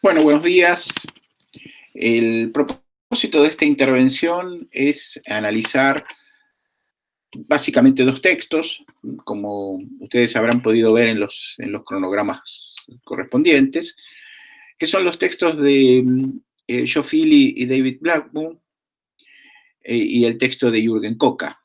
Bueno, buenos días. El propósito de esta intervención es analizar básicamente dos textos, como ustedes habrán podido ver en los cronogramas correspondientes, que son los textos de Joe Philly y David Blackburn y el texto de Jürgen Koka.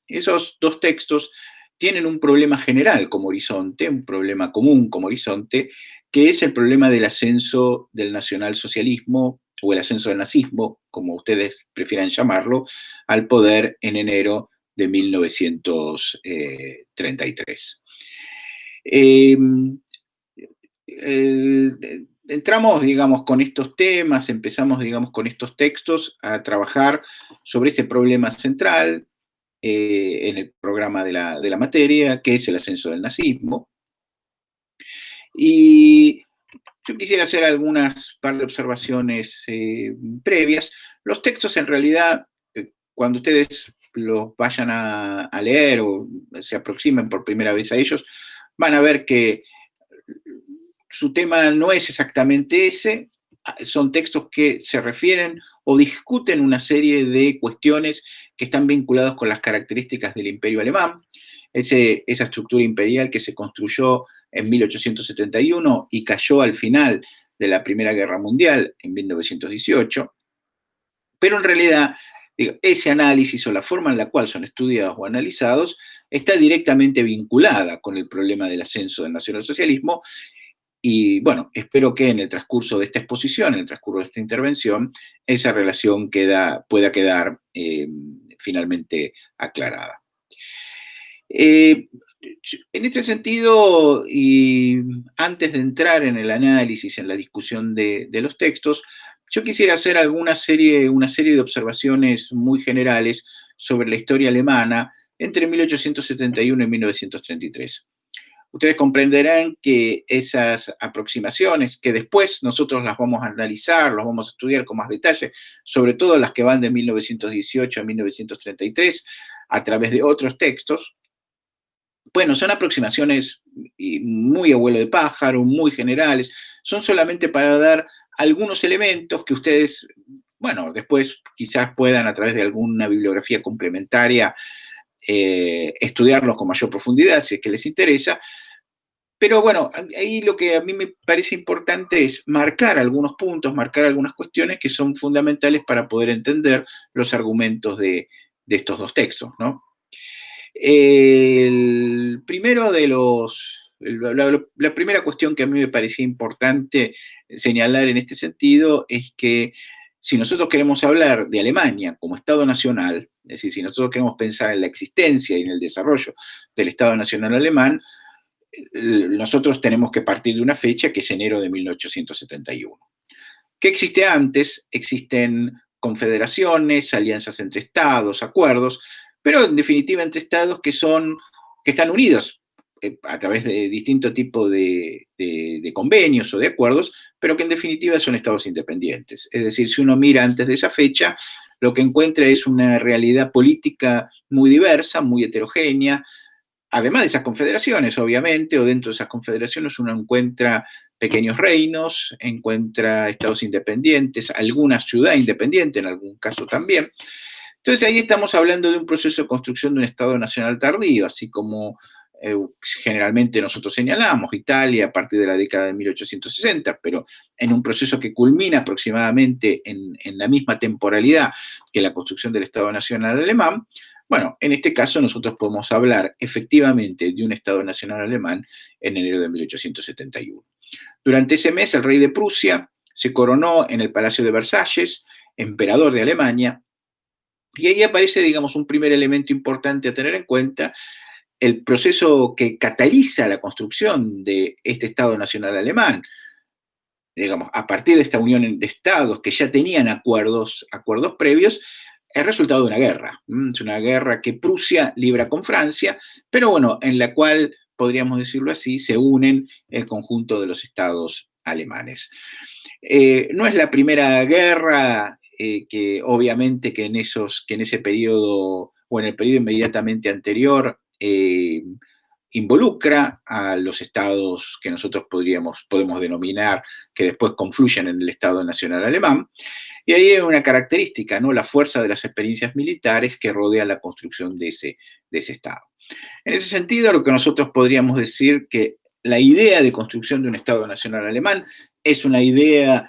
Esos dos textos tienen un problema general como horizonte, un problema común como horizonte, que es el problema del ascenso del nacionalsocialismo o el ascenso del nazismo, como ustedes prefieran llamarlo, al poder en enero de 1933. Eh, Entramos, digamos, con estos temas, empezamos, digamos, con estos textos a trabajar sobre ese problema central en el programa de la materia, que es el ascenso del nazismo. Y yo quisiera hacer algunas par de observaciones previas. Los textos, en realidad, cuando ustedes los vayan a leer o se aproximen por primera vez a ellos, van a ver que su tema no es exactamente ese, son textos que se refieren o discuten una serie de cuestiones que están vinculadas con las características del imperio alemán, esa estructura imperial que se construyó en 1871 y cayó al final de la Primera Guerra Mundial en 1918, pero en realidad ese análisis o la forma en la cual son estudiados o analizados está directamente vinculada con el problema del ascenso del nacionalsocialismo. Y bueno, espero que en el transcurso de esta exposición, en el transcurso de esta intervención, esa relación pueda quedar finalmente aclarada. En este sentido, y antes de entrar en el análisis, en la discusión de los textos, yo quisiera hacer una serie de observaciones muy generales sobre la historia alemana entre 1871 y 1933. Ustedes comprenderán que esas aproximaciones, que después nosotros las vamos a analizar, las vamos a estudiar con más detalle, sobre todo las que van de 1918 a 1933, a través de otros textos, bueno, son aproximaciones muy abuelo de pájaro, muy generales, son solamente para dar algunos elementos que ustedes, bueno, después quizás puedan a través de alguna bibliografía complementaria estudiarlos con mayor profundidad si es que les interesa. Pero bueno, ahí lo que a mí me parece importante es marcar algunos puntos, marcar algunas cuestiones que son fundamentales para poder entender los argumentos de estos dos textos, ¿no? El primero de la primera cuestión que a mí me parecía importante señalar en este sentido es que si nosotros queremos hablar de Alemania como Estado nacional, es decir, si nosotros queremos pensar en la existencia y en el desarrollo del Estado nacional alemán, nosotros tenemos que partir de una fecha que es enero de 1871. ¿Qué existe antes? Existen confederaciones, alianzas entre estados, acuerdos, pero en definitiva entre estados que están unidos a través de distintos tipos de convenios o de acuerdos, pero que en definitiva son estados independientes. Es decir, si uno mira antes de esa fecha, lo que encuentra es una realidad política muy diversa, muy heterogénea, además de esas confederaciones, obviamente, o dentro de esas confederaciones uno encuentra pequeños reinos, encuentra estados independientes, alguna ciudad independiente en algún caso también. Entonces ahí estamos hablando de un proceso de construcción de un Estado nacional tardío, así como generalmente nosotros señalamos Italia a partir de la década de 1860, pero en un proceso que culmina aproximadamente en la misma temporalidad que la construcción del Estado nacional alemán. Bueno, en este caso nosotros podemos hablar efectivamente de un Estado nacional alemán en enero de 1871. Durante ese mes el rey de Prusia se coronó en el Palacio de Versalles, emperador de Alemania, y ahí aparece, digamos, un primer elemento importante a tener en cuenta, el proceso que cataliza la construcción de este Estado nacional alemán, digamos, a partir de esta unión de estados que ya tenían acuerdos previos, es resultado de una guerra. Es una guerra que Prusia libra con Francia, pero bueno, en la cual, podríamos decirlo así, se unen el conjunto de los estados alemanes. No es la primera guerra que obviamente que en ese periodo o en el periodo inmediatamente anterior involucra a los estados que nosotros podemos denominar, que después confluyen en el Estado Nacional Alemán, y ahí hay una característica, ¿no? La fuerza de las experiencias militares que rodean la construcción de ese Estado. En ese sentido, lo que nosotros podríamos decir que la idea de construcción de un Estado Nacional Alemán es una idea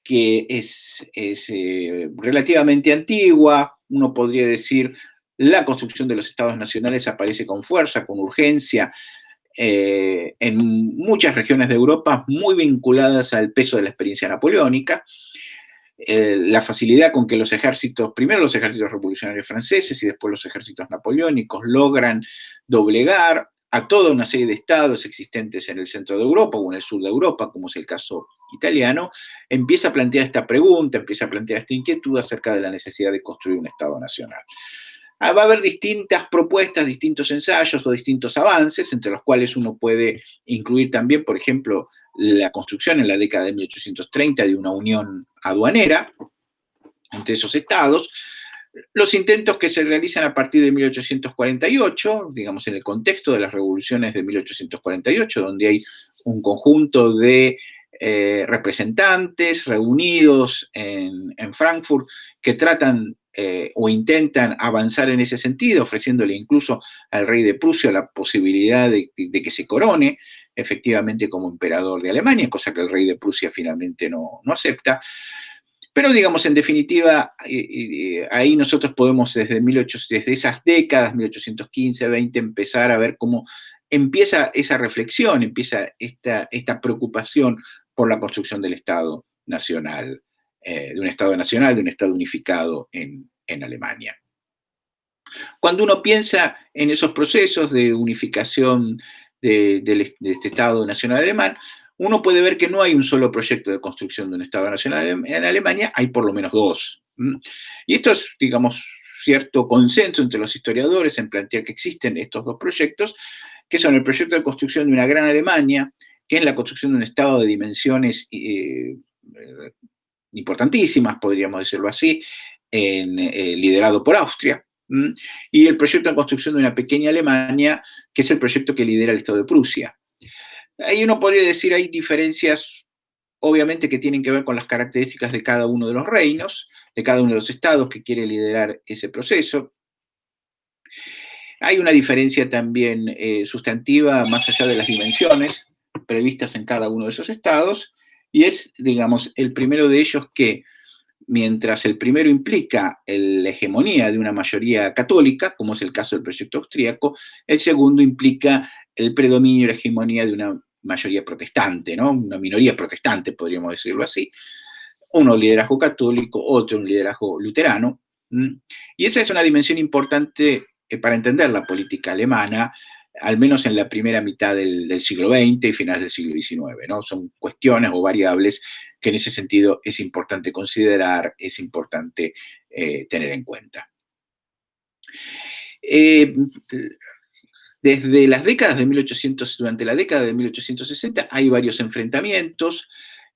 que es relativamente antigua. Uno podría decir la construcción de los estados nacionales aparece con fuerza, con urgencia, en muchas regiones de Europa muy vinculadas al peso de la experiencia napoleónica. La facilidad con que los ejércitos, primero los ejércitos revolucionarios franceses y después los ejércitos napoleónicos, logran doblegar a toda una serie de estados existentes en el centro de Europa o en el sur de Europa, como es el caso italiano, empieza a plantear esta pregunta, empieza a plantear esta inquietud acerca de la necesidad de construir un Estado nacional. Va a haber distintas propuestas, distintos ensayos o distintos avances, entre los cuales uno puede incluir también, por ejemplo, la construcción en la década de 1830 de una unión aduanera entre esos estados, los intentos que se realizan a partir de 1848, digamos en el contexto de las revoluciones de 1848, donde hay un conjunto de representantes reunidos en Frankfurt que tratan o intentan avanzar en ese sentido, ofreciéndole incluso al rey de Prusia la posibilidad de que se corone efectivamente como emperador de Alemania, cosa que el rey de Prusia finalmente no acepta. Pero digamos, en definitiva, ahí nosotros podemos desde esas décadas, 1815, 20, empezar a ver cómo empieza esa reflexión, empieza esta preocupación por la construcción del Estado nacional, de un Estado nacional, de un Estado unificado en Alemania. Cuando uno piensa en esos procesos de unificación de este Estado nacional alemán, uno puede ver que no hay un solo proyecto de construcción de un Estado nacional en Alemania, hay por lo menos dos. Y esto es, digamos, cierto consenso entre los historiadores en plantear que existen estos dos proyectos, que son el proyecto de construcción de una gran Alemania, que es la construcción de un Estado de dimensiones importantísimas, podríamos decirlo así, liderado por Austria, y el proyecto de construcción de una pequeña Alemania, que es el proyecto que lidera el Estado de Prusia. Ahí uno podría decir hay diferencias, obviamente, que tienen que ver con las características de cada uno de los reinos, de cada uno de los estados que quiere liderar ese proceso. Hay una diferencia también sustantiva más allá de las dimensiones previstas en cada uno de esos estados, y es, digamos, el primero de ellos que, mientras el primero implica la hegemonía de una mayoría católica, como es el caso del proyecto austríaco, el segundo implica el predominio y la hegemonía de una mayoría protestante, ¿no? Una minoría protestante, podríamos decirlo así. Uno un liderazgo católico, otro un liderazgo luterano. Y esa es una dimensión importante para entender la política alemana, al menos en la primera mitad del siglo XX y finales del siglo XIX, ¿no? Son cuestiones o variables que en ese sentido es importante considerar, es importante tener en cuenta. Desde las décadas de 1800, durante la década de 1860, hay varios enfrentamientos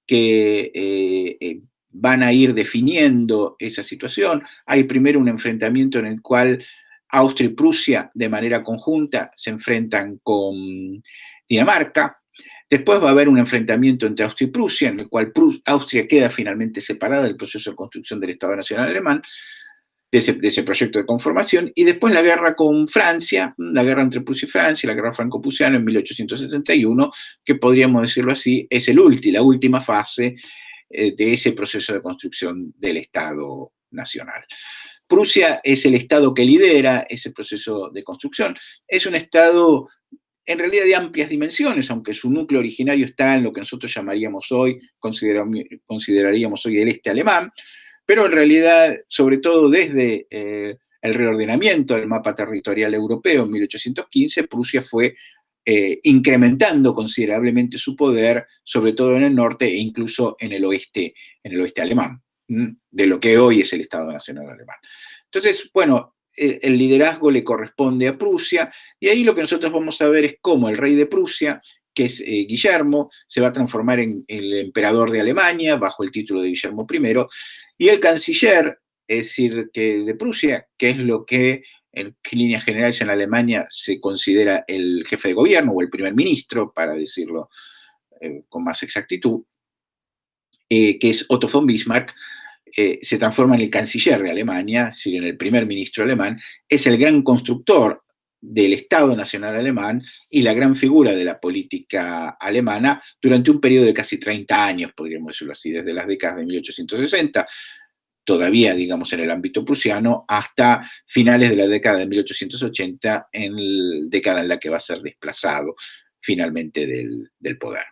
que van a ir definiendo esa situación. Hay primero un enfrentamiento en el cual Austria y Prusia de manera conjunta se enfrentan con Dinamarca. Después va a haber un enfrentamiento entre Austria y Prusia, en el cual Austria queda finalmente separada del proceso de construcción del Estado Nacional Alemán, de ese proyecto de conformación, y después la guerra con Francia, la guerra entre Prusia y Francia, la guerra franco-prusiana en 1871, que podríamos decirlo así, es la última fase de ese proceso de construcción del Estado Nacional. Prusia es el Estado que lidera ese proceso de construcción. Es un Estado en realidad de amplias dimensiones, aunque su núcleo originario está en lo que nosotros llamaríamos hoy, consideraríamos hoy el este alemán, pero en realidad, sobre todo desde el reordenamiento del mapa territorial europeo en 1815, Prusia fue incrementando considerablemente su poder, sobre todo en el norte e incluso en el oeste alemán, de lo que hoy es el Estado Nacional Alemán. Entonces, bueno, el liderazgo le corresponde a Prusia, y ahí lo que nosotros vamos a ver es cómo el rey de Prusia, que es Guillermo, se va a transformar en el emperador de Alemania bajo el título de Guillermo I, y el canciller, es decir, que de Prusia, que es lo que en líneas generales en Alemania se considera el jefe de gobierno o el primer ministro, para decirlo con más exactitud, que es Otto von Bismarck, se transforma en el canciller de Alemania, es decir, en el primer ministro alemán, es el gran constructor del Estado Nacional Alemán y la gran figura de la política alemana durante un periodo de casi 30 años, podríamos decirlo así, desde las décadas de 1860, todavía, digamos, en el ámbito prusiano, hasta finales de la década de 1880, en la década en la que va a ser desplazado finalmente del poder.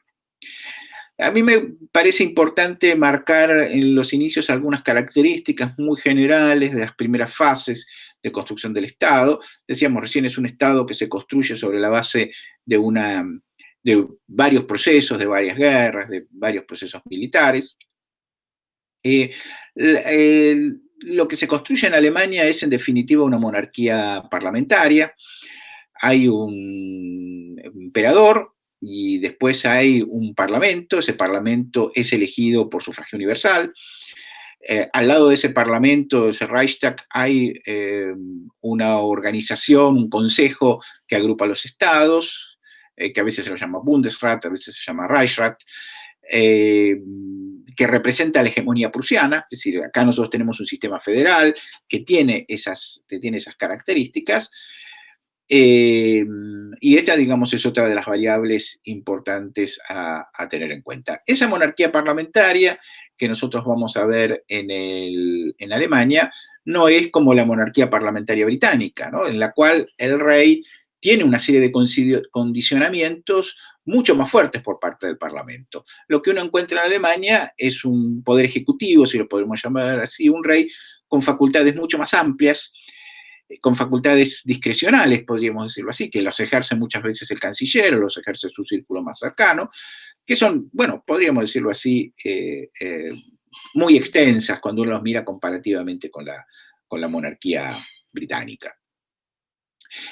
A mí me parece importante marcar en los inicios algunas características muy generales de las primeras fases de construcción del Estado. Decíamos recién, es un Estado que se construye sobre la base de varios procesos, de varias guerras, de varios procesos militares. Lo que se construye en Alemania es en definitiva una monarquía parlamentaria. Hay un emperador y después hay un parlamento. Ese parlamento es elegido por sufragio universal. Al lado de ese parlamento, ese Reichstag, hay una organización, un consejo que agrupa a los estados, que a veces se lo llama Bundesrat, a veces se llama Reichsrat, que representa la hegemonía prusiana. Es decir, acá nosotros tenemos un sistema federal que tiene esas características. Y esta, digamos, es otra de las variables importantes a tener en cuenta. Esa monarquía parlamentaria que nosotros vamos a ver en Alemania no es como la monarquía parlamentaria británica, ¿no? En la cual el rey tiene una serie de condicionamientos mucho más fuertes por parte del Parlamento. Lo que uno encuentra en Alemania es un poder ejecutivo, si lo podemos llamar así, un rey con facultades mucho más amplias, con facultades discrecionales, podríamos decirlo así, que los ejerce muchas veces el canciller o los ejerce su círculo más cercano, que son, bueno, podríamos decirlo así, muy extensas cuando uno los mira comparativamente con la monarquía británica.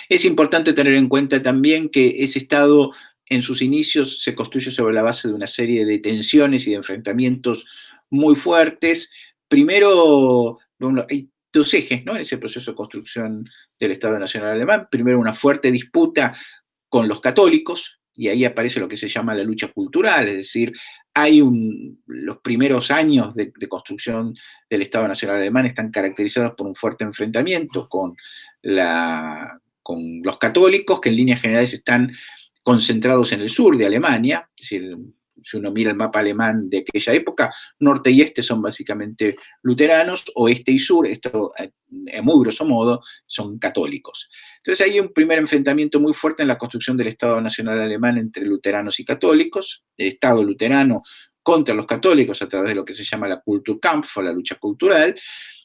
Es importante tener en cuenta también que ese Estado en sus inicios se construye sobre la base de una serie de tensiones y de enfrentamientos muy fuertes. Primero, bueno, hay dos ejes, ¿no?, en ese proceso de construcción del Estado Nacional Alemán. Primero, una fuerte disputa con los católicos, y ahí aparece lo que se llama la lucha cultural, es decir, los primeros años de construcción del Estado Nacional Alemán están caracterizados por un fuerte enfrentamiento con los católicos, que en líneas generales están concentrados en el sur de Alemania. Es decir, si uno mira el mapa alemán de aquella época, norte y este son básicamente luteranos, oeste y sur, esto muy grosso modo, son católicos. Entonces hay un primer enfrentamiento muy fuerte en la construcción del Estado Nacional Alemán entre luteranos y católicos, el Estado luterano contra los católicos a través de lo que se llama la Kulturkampf, o la lucha cultural.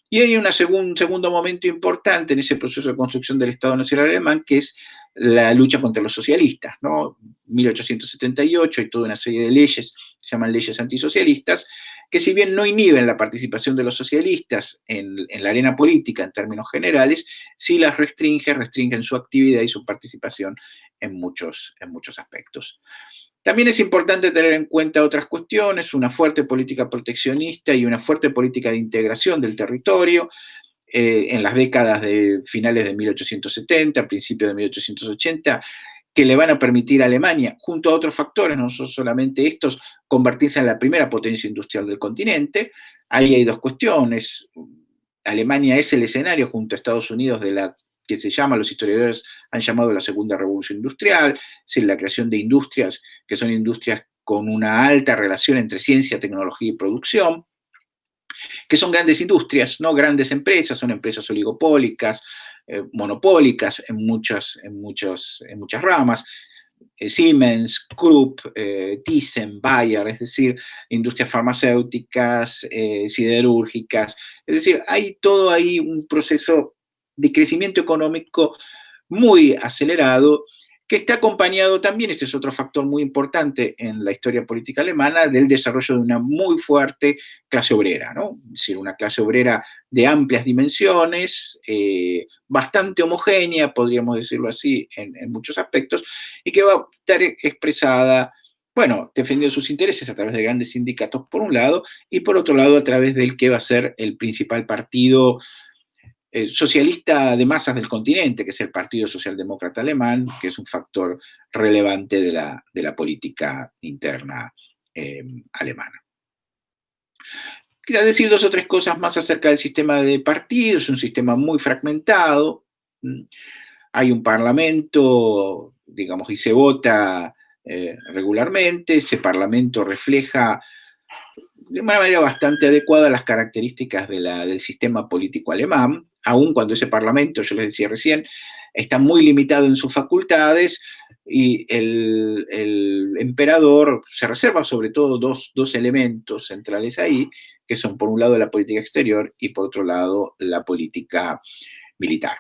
Y hay un segundo momento importante en ese proceso de construcción del Estado Nacional Alemán, que es la lucha contra los socialistas, ¿no? 1878 hay toda una serie de leyes, se llaman leyes antisocialistas, que si bien no inhiben la participación de los socialistas en la arena política en términos generales, sí las restringen su actividad y su participación en muchos aspectos. También es importante tener en cuenta otras cuestiones, una fuerte política proteccionista y una fuerte política de integración del territorio. En las décadas de finales de 1870, principios de 1880, que le van a permitir a Alemania, junto a otros factores, no son solamente estos, convertirse en la primera potencia industrial del continente. Ahí hay dos cuestiones. Alemania es el escenario, junto a Estados Unidos, de la que se llama, los historiadores han llamado la segunda revolución industrial, es decir, la creación de industrias que son industrias con una alta relación entre ciencia, tecnología y producción, que son grandes industrias, no grandes empresas, son empresas oligopólicas, monopólicas en muchas ramas. Siemens, Krupp, Thyssen, Bayer, es decir, industrias farmacéuticas, siderúrgicas. Es decir, hay todo ahí un proceso de crecimiento económico muy acelerado, que está acompañado también, este es otro factor muy importante en la historia política alemana, del desarrollo de una muy fuerte clase obrera, ¿no? Es decir, una clase obrera de amplias dimensiones, bastante homogénea, podríamos decirlo así, en muchos aspectos, y que va a estar expresada, bueno, defendiendo sus intereses a través de grandes sindicatos por un lado, y por otro lado a través del que va a ser el principal partido socialista de masas del continente, que es el Partido Socialdemócrata Alemán, que es un factor relevante de la política interna alemana. Quería decir dos o tres cosas más acerca del sistema de partidos, es un sistema muy fragmentado, hay un parlamento, digamos, y se vota regularmente, ese parlamento refleja de una manera bastante adecuada las características del sistema político alemán, aun cuando ese parlamento, yo les decía recién, está muy limitado en sus facultades y el emperador se reserva sobre todo dos elementos centrales ahí, que son por un lado la política exterior y por otro lado la política militar.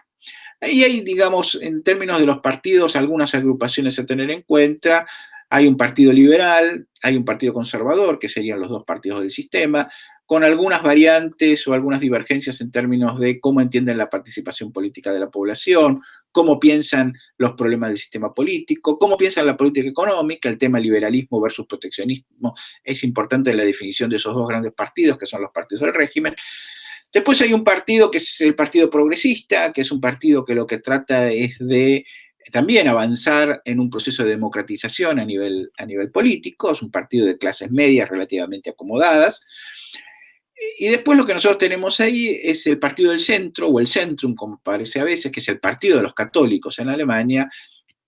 Y hay, digamos, en términos de los partidos, algunas agrupaciones a tener en cuenta. Hay un partido liberal, hay un partido conservador, que serían los dos partidos del sistema, con algunas variantes o algunas divergencias en términos de cómo entienden la participación política de la población, cómo piensan los problemas del sistema político, cómo piensan la política económica, el tema liberalismo versus proteccionismo es importante en la definición de esos dos grandes partidos, que son los partidos del régimen. Después hay un partido que es el Partido Progresista, que es un partido que lo que trata es de también avanzar en un proceso de democratización a nivel político, es un partido de clases medias relativamente acomodadas. Y después lo que nosotros tenemos ahí es el Partido del Centro, o el Centrum, como parece a veces, que es el Partido de los Católicos en Alemania,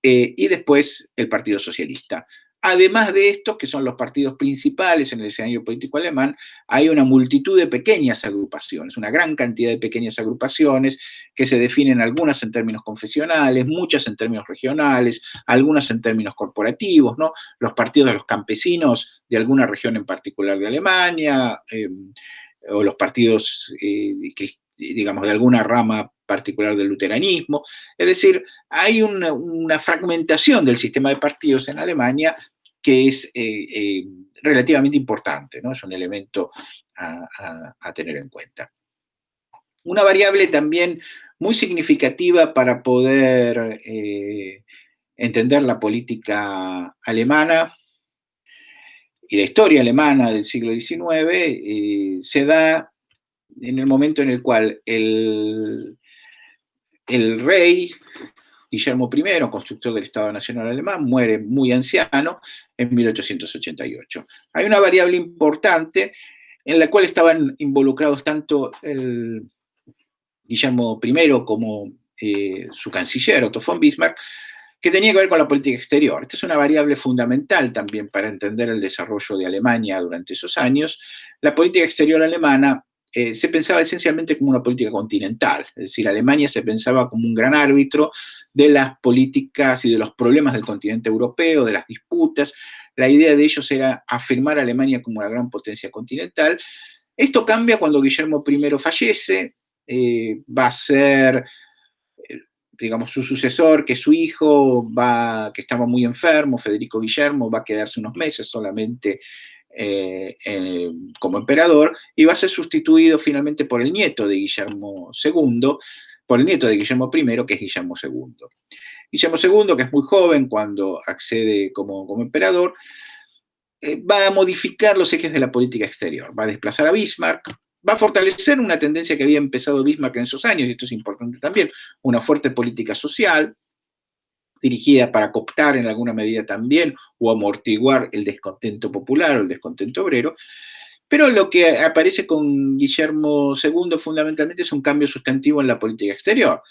y después el Partido Socialista. Además de estos, que son los partidos principales en el escenario político alemán, hay una multitud de pequeñas agrupaciones, una gran cantidad de pequeñas agrupaciones que se definen algunas en términos confesionales, muchas en términos regionales, algunas en términos corporativos, ¿no? Los partidos de los campesinos de alguna región en particular de Alemania, o los partidos, digamos, de alguna rama particular del luteranismo. Es decir, hay una fragmentación del sistema de partidos en Alemania que es relativamente importante, ¿no? Es un elemento a tener en cuenta. Una variable también muy significativa para poder entender la política alemana y la historia alemana del siglo XIX se da en el momento en el cual el rey Guillermo I, constructor del Estado Nacional Alemán, muere muy anciano en 1888. Hay una variable importante en la cual estaban involucrados tanto el Guillermo I como su canciller, Otto von Bismarck, que tenía que ver con la política exterior. Esta es una variable fundamental también para entender el desarrollo de Alemania durante esos años. La política exterior alemana se pensaba esencialmente como una política continental, es decir, Alemania se pensaba como un gran árbitro de las políticas y de los problemas del continente europeo, de las disputas. La idea de ellos era afirmar a Alemania como una gran potencia continental. Esto cambia cuando Guillermo I fallece, va a ser, digamos, su sucesor, que es su hijo, que estaba muy enfermo, Federico Guillermo, va a quedarse unos meses solamente como emperador, y va a ser sustituido finalmente por el nieto de Guillermo II, por el nieto de Guillermo I, que es Guillermo II. Guillermo II, que es muy joven cuando accede como emperador, va a modificar los ejes de la política exterior, va a desplazar a Bismarck, va a fortalecer una tendencia que había empezado Bismarck en esos años, y esto es importante también, una fuerte política social, dirigida para cooptar en alguna medida también o amortiguar el descontento popular o el descontento obrero, pero lo que aparece con Guillermo II fundamentalmente es un cambio sustantivo en la política exterior.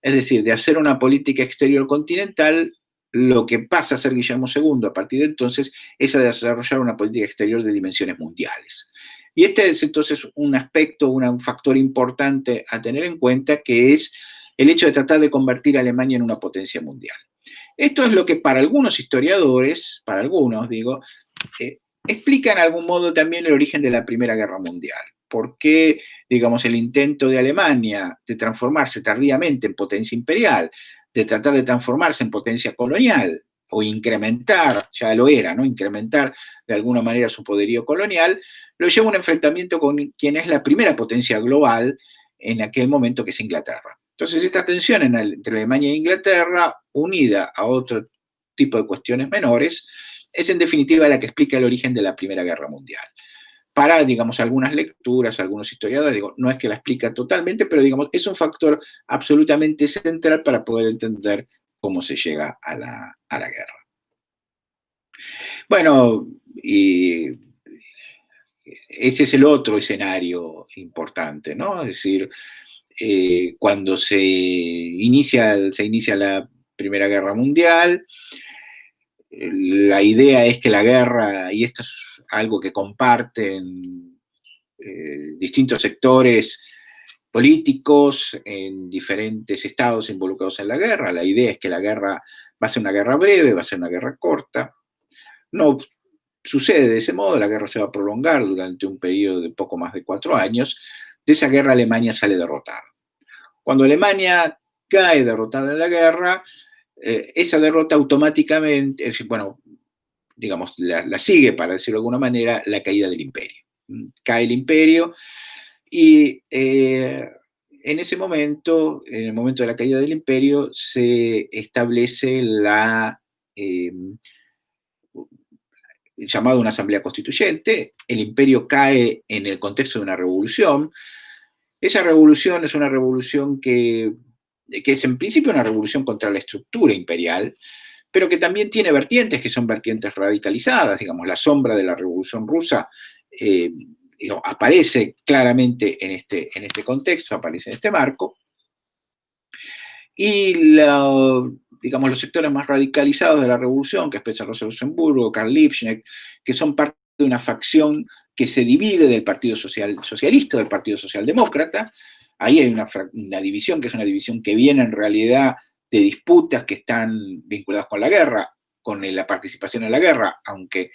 Es decir, de hacer una política exterior continental, lo que pasa a ser Guillermo II a partir de entonces es a desarrollar una política exterior de dimensiones mundiales. Y este es entonces un aspecto, un factor importante a tener en cuenta, que es el hecho de tratar de convertir a Alemania en una potencia mundial. Esto es lo que para algunos historiadores, para algunos digo, explica en algún modo también el origen de la Primera Guerra Mundial. ¿Por qué, digamos, el intento de Alemania de transformarse tardíamente en potencia imperial, de tratar de transformarse en potencia colonial, o incrementar, ya lo era, ¿no? Incrementar de alguna manera su poderío colonial, lo lleva a un enfrentamiento con quien es la primera potencia global en aquel momento, que es Inglaterra. Entonces, esta tensión entre Alemania e Inglaterra, unida a otro tipo de cuestiones menores, es en definitiva la que explica el origen de la Primera Guerra Mundial. para, digamos, algunas lecturas, algunos historiadores, digo, no es que la explica totalmente, pero, digamos, es un factor absolutamente central para poder entender cómo se llega a la guerra. Bueno, y ese es el otro escenario importante, ¿no? Es decir, cuando se inicia la Primera Guerra Mundial, la idea es que la guerra, y esto es algo que comparten distintos sectores políticos en diferentes estados involucrados en la guerra, la idea es que la guerra va a ser una guerra breve, va a ser una guerra corta. No sucede de ese modo, la guerra se va a prolongar durante un periodo de poco más de 4 años. De esa guerra Alemania sale derrotada. Cuando Alemania cae derrotada en la guerra, esa derrota automáticamente, es decir, bueno, digamos, la sigue, para decirlo de alguna manera, la caída del imperio. Cae el imperio y en ese momento, en el momento de la caída del imperio, se establece eh, llamado una asamblea constituyente, el imperio cae en el contexto de una revolución. Esa revolución es una revolución que es en principio una revolución contra la estructura imperial, pero que también tiene vertientes que son vertientes radicalizadas, digamos, la sombra de la Revolución Rusa aparece claramente en este contexto, aparece en este marco, y digamos, los sectores más radicalizados de la revolución, que expresa Rosa Luxemburgo, Karl Liebknecht, que son parte de una facción que se divide del Partido Socialista, del Partido Socialdemócrata. Ahí hay una división, que es una división que viene en realidad de disputas que están vinculadas con la guerra, con la participación en la guerra, aunque,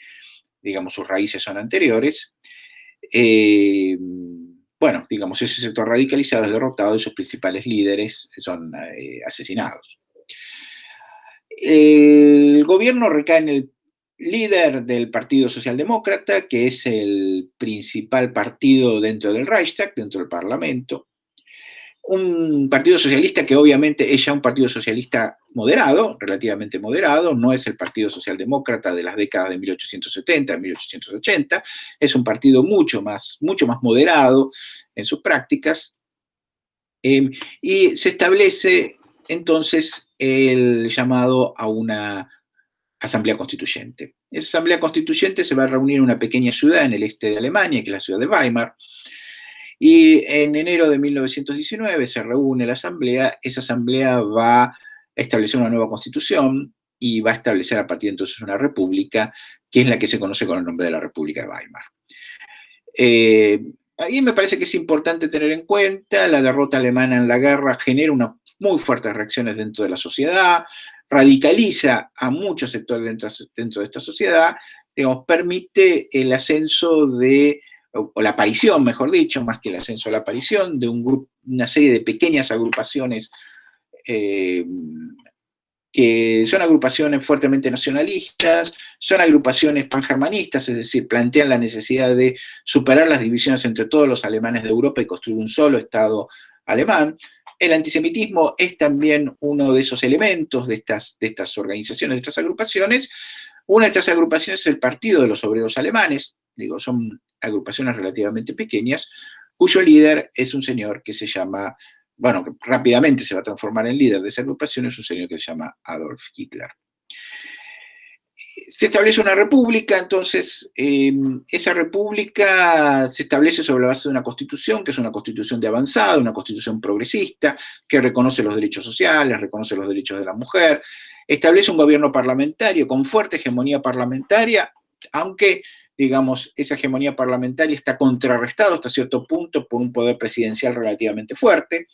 digamos, sus raíces son anteriores. Bueno, digamos, ese sector radicalizado es derrotado y sus principales líderes son asesinados. El gobierno recae en el líder del Partido Socialdemócrata, que es el principal partido dentro del Reichstag, dentro del Parlamento. Un partido socialista que obviamente es ya un partido socialista moderado, relativamente moderado, no es el Partido Socialdemócrata de las décadas de 1870, 1880, es un partido mucho más moderado en sus prácticas, y se establece entonces el llamado a una asamblea constituyente. Esa asamblea constituyente se va a reunir en una pequeña ciudad en el este de Alemania, que es la ciudad de Weimar, y en enero de 1919 se reúne la asamblea. Esa asamblea va a establecer una nueva constitución y va a establecer a partir de entonces una república, que es la que se conoce con el nombre de la República de Weimar. Ahí me parece que es importante tener en cuenta la derrota alemana en la guerra genera unas muy fuertes reacciones dentro de la sociedad, radicaliza a muchos sectores dentro de esta sociedad, digamos, permite el ascenso o la aparición, mejor dicho, más que el ascenso, la aparición de una serie de pequeñas agrupaciones que son agrupaciones fuertemente nacionalistas, son agrupaciones pangermanistas, es decir, plantean la necesidad de superar las divisiones entre todos los alemanes de Europa y construir un solo Estado alemán. El antisemitismo es también uno de esos elementos de estas organizaciones, de estas agrupaciones. Una de estas agrupaciones es el Partido de los Obreros Alemanes, digo, son agrupaciones relativamente pequeñas, cuyo líder es un señor que se llama, bueno, que rápidamente se va a transformar en líder de esa agrupación, es un señor que se llama Adolf Hitler. Se establece una república, entonces esa república se establece sobre la base de una constitución, que es una constitución de avanzada, una constitución progresista, que reconoce los derechos sociales, reconoce los derechos de la mujer, establece un gobierno parlamentario con fuerte hegemonía parlamentaria, aunque, digamos, esa hegemonía parlamentaria está contrarrestada hasta cierto punto por un poder presidencial relativamente fuerte.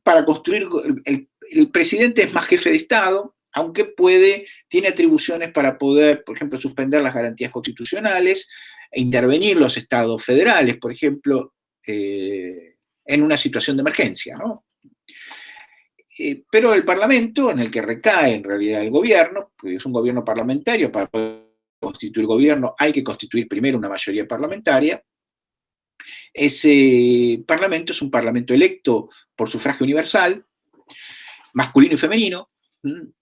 Para construir, el presidente es más jefe de Estado, aunque tiene atribuciones para poder, por ejemplo, suspender las garantías constitucionales e intervenir los estados federales, por ejemplo, en una situación de emergencia, ¿no? Pero el Parlamento, en el que recae en realidad el gobierno, porque es un gobierno parlamentario, para poder constituir gobierno hay que constituir primero una mayoría parlamentaria. Ese Parlamento es un Parlamento electo por sufragio universal, masculino y femenino,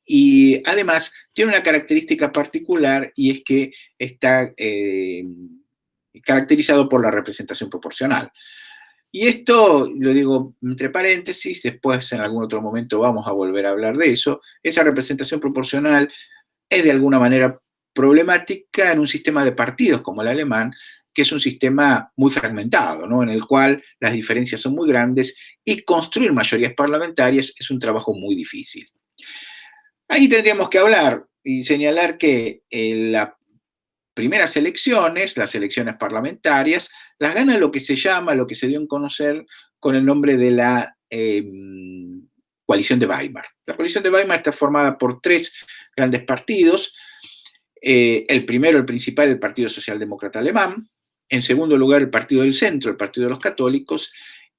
Y además tiene una característica particular y es que está caracterizado por la representación proporcional. Y esto, lo digo entre paréntesis, después en algún otro momento vamos a volver a hablar de eso, esa representación proporcional es de alguna manera problemática en un sistema de partidos como el alemán, que es un sistema muy fragmentado, ¿no? En el cual las diferencias son muy grandes y construir mayorías parlamentarias es un trabajo muy difícil. Ahí tendríamos que hablar y señalar que las primeras elecciones, las elecciones parlamentarias, las gana lo que se llama, lo que se dio a conocer con el nombre de la coalición de Weimar. La coalición de Weimar está formada por tres grandes partidos. El primero, el principal, el Partido Socialdemócrata Alemán. En segundo lugar, el Partido del Centro, el Partido de los Católicos.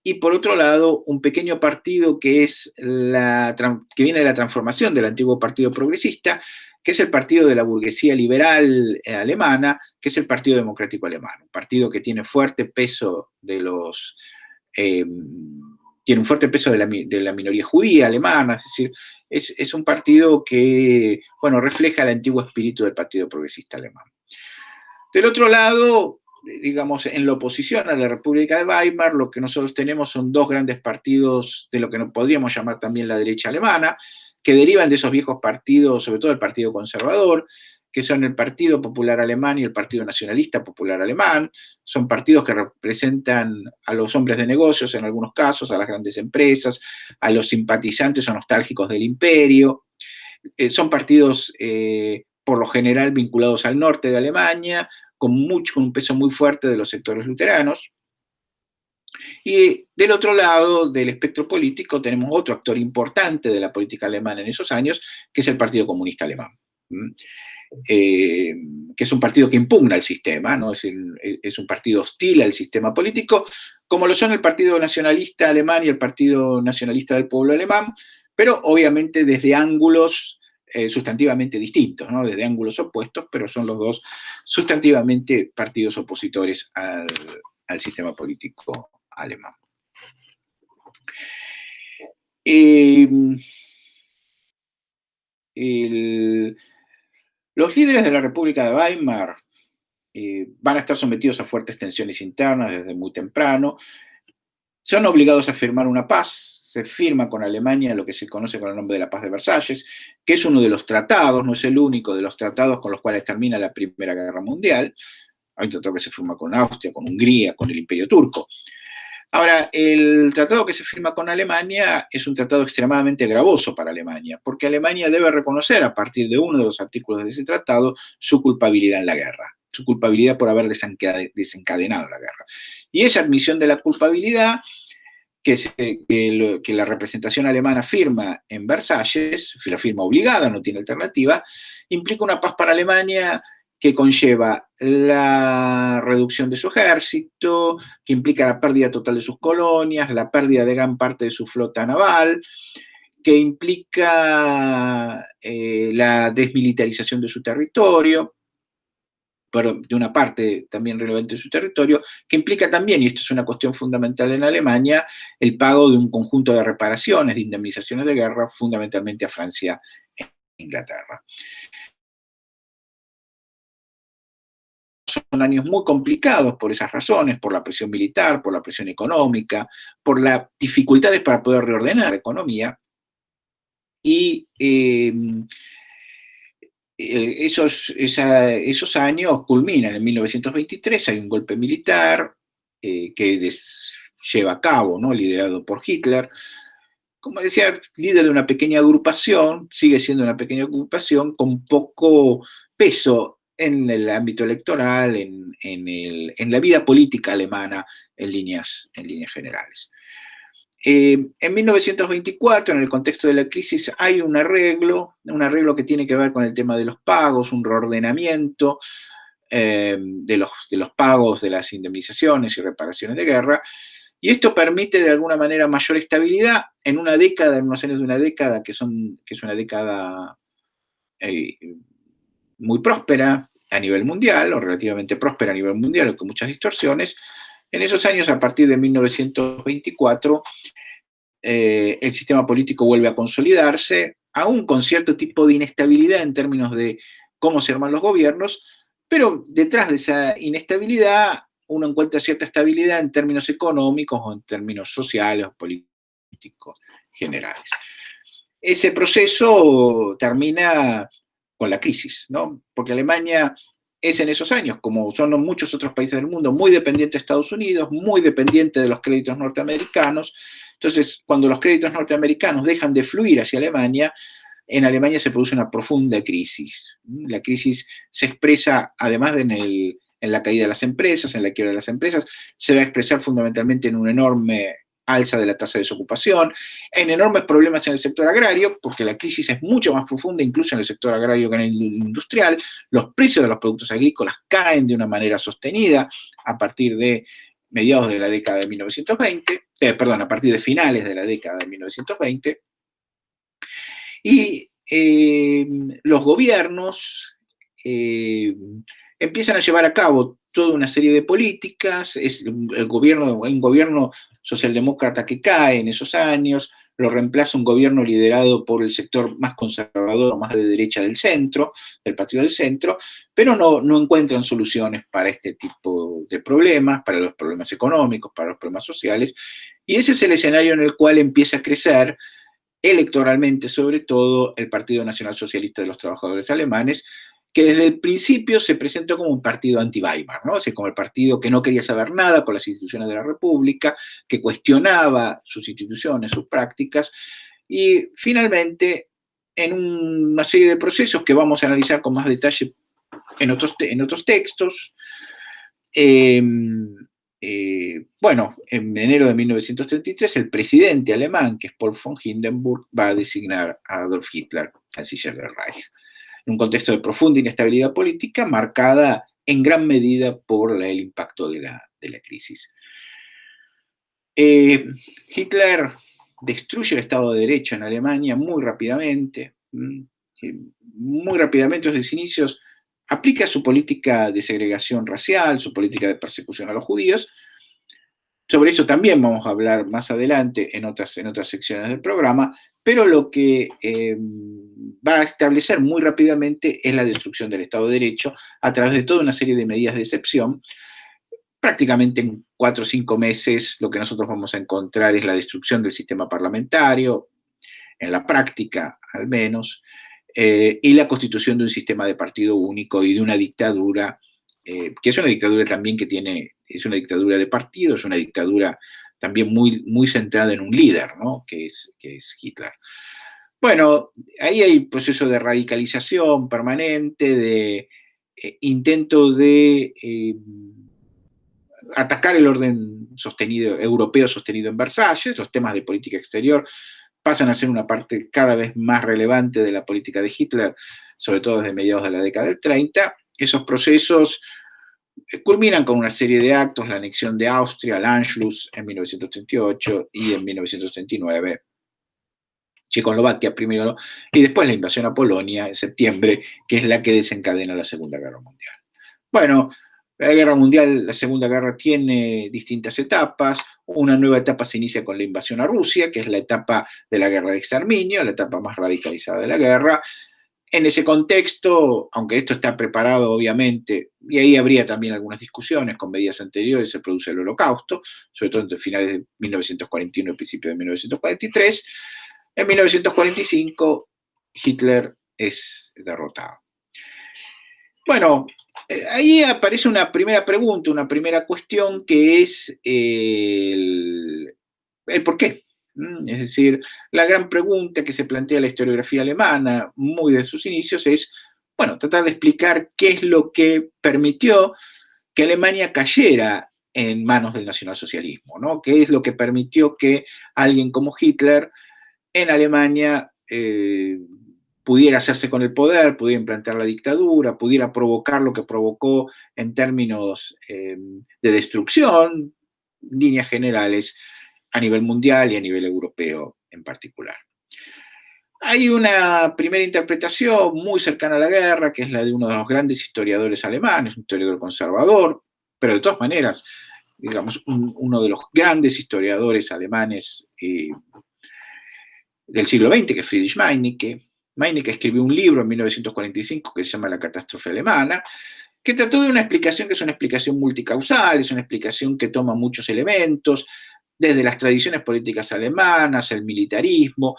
Y por otro lado, un pequeño partido que viene de la transformación del antiguo Partido Progresista, que es el partido de la burguesía liberal alemana, que es el Partido Democrático Alemán, un partido que tiene fuerte peso tiene un fuerte peso de la minoría judía alemana, es decir, es un partido que, bueno, refleja el antiguo espíritu del Partido Progresista Alemán. Del otro lado, digamos, en la oposición a la República de Weimar, lo que nosotros tenemos son dos grandes partidos de lo que podríamos llamar también la derecha alemana, que derivan de esos viejos partidos, sobre todo el Partido Conservador, que son el Partido Popular Alemán y el Partido Nacionalista Popular Alemán. Son partidos que representan a los hombres de negocios en algunos casos, a las grandes empresas, a los simpatizantes o nostálgicos del imperio. Son partidos por lo general vinculados al norte de Alemania, con un peso muy fuerte de los sectores luteranos. Y del otro lado del espectro político tenemos otro actor importante de la política alemana en esos años, que es el Partido Comunista Alemán, que es un partido que impugna el sistema, ¿no? Es un partido hostil al sistema político, como lo son el Partido Nacionalista Alemán y el Partido Nacionalista del Pueblo Alemán, pero obviamente desde ángulos sustantivamente distintos, ¿no? Desde ángulos opuestos, pero son los dos sustantivamente partidos opositores al sistema político alemán. Los líderes de la República de Weimar van a estar sometidos a fuertes tensiones internas desde muy temprano. Son obligados a firmar una paz. Se firma con Alemania lo que se conoce con el nombre de la Paz de Versalles, que es uno de los tratados, no es el único de los tratados con los cuales termina la Primera Guerra Mundial. Hay un tratado que se firma con Austria, con Hungría, con el Imperio Turco. Ahora, el tratado que se firma con Alemania es un tratado extremadamente gravoso para Alemania, porque Alemania debe reconocer a partir de uno de los artículos de ese tratado su culpabilidad en la guerra, su culpabilidad por haber desencadenado la guerra. Y esa admisión de la culpabilidad que la representación alemana firma en Versalles, la firma obligada, no tiene alternativa, implica una paz para Alemania que conlleva la reducción de su ejército, que implica la pérdida total de sus colonias, la pérdida de gran parte de su flota naval, que implica la desmilitarización de su territorio, pero de una parte también relevante de su territorio, que implica también, y esto es una cuestión fundamental en Alemania, el pago de un conjunto de reparaciones, de indemnizaciones de guerra, fundamentalmente a Francia e Inglaterra. Son años muy complicados por esas razones, por la presión militar, por la presión económica, por las dificultades para poder reordenar la economía. Y esos años culminan en 1923, hay un golpe militar que lleva a cabo, ¿no? Liderado por Hitler. Como decía, líder de una pequeña agrupación, sigue siendo una pequeña agrupación con poco peso en el ámbito electoral, en la vida política alemana en líneas generales. En 1924, en el contexto de la crisis, hay un arreglo que tiene que ver con el tema de los pagos, un reordenamiento de los pagos de las indemnizaciones y reparaciones de guerra, y esto permite de alguna manera mayor estabilidad en una década, en unos años de una década que es una década muy próspera a nivel mundial, o relativamente próspera a nivel mundial, con muchas distorsiones. En esos años, a partir de 1924, el sistema político vuelve a consolidarse, aún con cierto tipo de inestabilidad en términos de cómo se arman los gobiernos, pero detrás de esa inestabilidad uno encuentra cierta estabilidad en términos económicos o en términos sociales o políticos generales. Ese proceso termina con la crisis, ¿no? Porque Alemania es en esos años, como son muchos otros países del mundo, muy dependiente de Estados Unidos, muy dependiente de los créditos norteamericanos. Entonces, cuando los créditos norteamericanos dejan de fluir hacia Alemania, en Alemania se produce una profunda crisis. La crisis se expresa, además de en la caída de las empresas, en la quiebra de las empresas, se va a expresar fundamentalmente en un enorme alza de la tasa de desocupación, en enormes problemas en el sector agrario, porque la crisis es mucho más profunda incluso en el sector agrario que en el industrial. Los precios de los productos agrícolas caen de una manera sostenida a partir de mediados de la década de 1920, a partir de finales de la década de 1920, y los gobiernos empiezan a llevar a cabo toda una serie de políticas. Es un gobierno socialdemócrata que cae en esos años, lo reemplaza un gobierno liderado por el sector más conservador, más de derecha del centro, del partido del centro, pero no encuentran soluciones para este tipo de problemas, para los problemas económicos, para los problemas sociales, y ese es el escenario en el cual empieza a crecer electoralmente, sobre todo, el Partido Nacional Socialista de los Trabajadores Alemanes, que desde el principio se presentó como un partido anti-Weimar, ¿no? O sea, como el partido que no quería saber nada con las instituciones de la República, que cuestionaba sus instituciones, sus prácticas, y finalmente, en una serie de procesos que vamos a analizar con más detalle en otros textos, eh, bueno, en enero de 1933, el presidente alemán, que es Paul von Hindenburg, va a designar a Adolf Hitler canciller del Reich, en un contexto de profunda inestabilidad política marcada en gran medida por el impacto de la crisis. Hitler destruye el Estado de Derecho en Alemania muy rápidamente, desde sus inicios aplica su política de segregación racial, su política de persecución a los judíos. Sobre eso también vamos a hablar más adelante en otras secciones del programa, pero lo que va a establecer muy rápidamente es la destrucción del Estado de Derecho a través de toda una serie de medidas de excepción. Prácticamente en 4 o 5 meses lo que nosotros vamos a encontrar es la destrucción del sistema parlamentario, en la práctica al menos, y la constitución de un sistema de partido único y de una dictadura, que es una dictadura también es una dictadura de partido, es una dictadura también muy centrada en un líder, ¿no? que es Hitler. Bueno, ahí hay un proceso de radicalización permanente, de intento de atacar el orden europeo sostenido en Versalles. Los temas de política exterior pasan a ser una parte cada vez más relevante de la política de Hitler, sobre todo desde mediados de la década del 30. Esos procesos culminan con una serie de actos, la anexión de Austria, el Anschluss en 1938 y en 1939 Checoslovaquia primero, y después la invasión a Polonia en septiembre, que es la que desencadena la Segunda Guerra Mundial. Bueno, la Segunda Guerra tiene distintas etapas. Una nueva etapa se inicia con la invasión a Rusia, que es la etapa de la guerra de exterminio, la etapa más radicalizada de la guerra. En ese contexto, aunque esto está preparado obviamente, y ahí habría también algunas discusiones con medidas anteriores, se produce el Holocausto, sobre todo entre finales de 1941 y principios de 1943. En 1945, Hitler es derrotado. Bueno, ahí aparece una primera pregunta, una primera cuestión, que es el por qué. Es decir, la gran pregunta que se plantea la historiografía alemana, muy de sus inicios, es, bueno, tratar de explicar qué es lo que permitió que Alemania cayera en manos del nacionalsocialismo, ¿no? ¿Qué es lo que permitió que alguien como Hitler en Alemania pudiera hacerse con el poder, pudiera implantar la dictadura, pudiera provocar lo que provocó en términos de destrucción, líneas generales, a nivel mundial y a nivel europeo en particular? Hay una primera interpretación muy cercana a la guerra, que es la de uno de los grandes historiadores alemanes, un historiador conservador, pero de todas maneras, digamos, uno de los grandes historiadores alemanes del siglo XX, que es Friedrich Meinecke, Meinecke escribió un libro en 1945 que se llama La catástrofe alemana, que trató de una explicación que es una explicación multicausal, es una explicación que toma muchos elementos, desde las tradiciones políticas alemanas, el militarismo,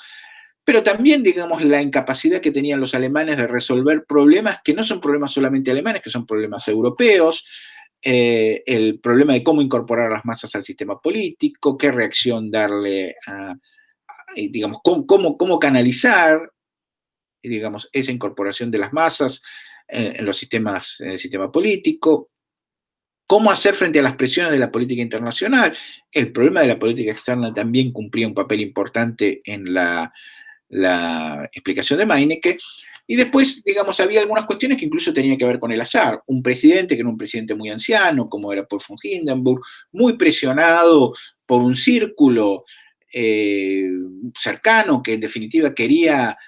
pero también, digamos, la incapacidad que tenían los alemanes de resolver problemas que no son problemas solamente alemanes, que son problemas europeos, el problema de cómo incorporar a las masas al sistema político, qué reacción darle digamos, cómo canalizar, digamos, esa incorporación de las masas en los sistemas, en el sistema político, cómo hacer frente a las presiones de la política internacional. El problema de la política externa también cumplía un papel importante en la explicación de Meinecke. Y después, digamos, había algunas cuestiones que incluso tenían que ver con el azar. Un presidente que era un presidente muy anciano, como era Paul von Hindenburg, muy presionado por un círculo cercano que en definitiva quería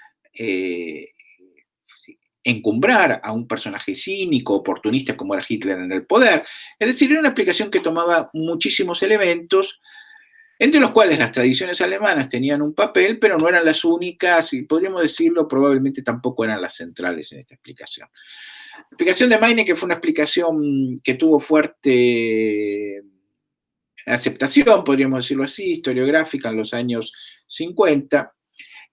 encumbrar a un personaje cínico, oportunista como era Hitler en el poder. Es decir, era una explicación que tomaba muchísimos elementos, entre los cuales las tradiciones alemanas tenían un papel, pero no eran las únicas, y podríamos decirlo, probablemente tampoco eran las centrales en esta explicación. La explicación de Meinecke fue una explicación que tuvo fuerte aceptación, podríamos decirlo así, historiográfica en los años 50.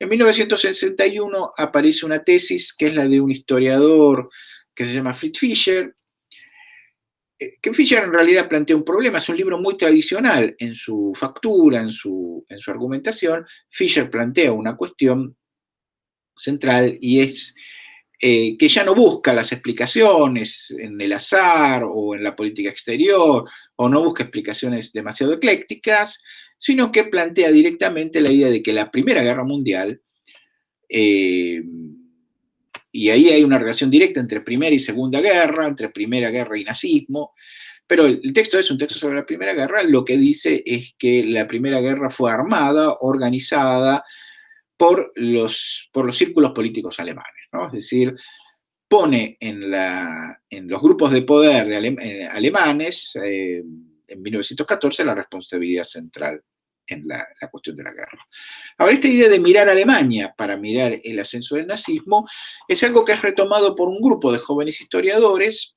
En 1961 aparece una tesis que es la de un historiador que se llama Fritz Fischer, que Fischer en realidad plantea un problema, es un libro muy tradicional en su factura, en su argumentación. Fischer plantea una cuestión central y es que ya no busca las explicaciones en el azar o en la política exterior, o no busca explicaciones demasiado eclécticas, sino que plantea directamente la idea de que la Primera Guerra Mundial, y ahí hay una relación directa entre Primera y Segunda Guerra, entre Primera Guerra y nazismo, pero el texto es un texto sobre la Primera Guerra, lo que dice es que la Primera Guerra fue armada, organizada por los círculos políticos alemanes, ¿no? Es decir, pone en los grupos de poder alemanes en 1914 la responsabilidad central en la cuestión de la guerra. Ahora, esta idea de mirar a Alemania para mirar el ascenso del nazismo es algo que es retomado por un grupo de jóvenes historiadores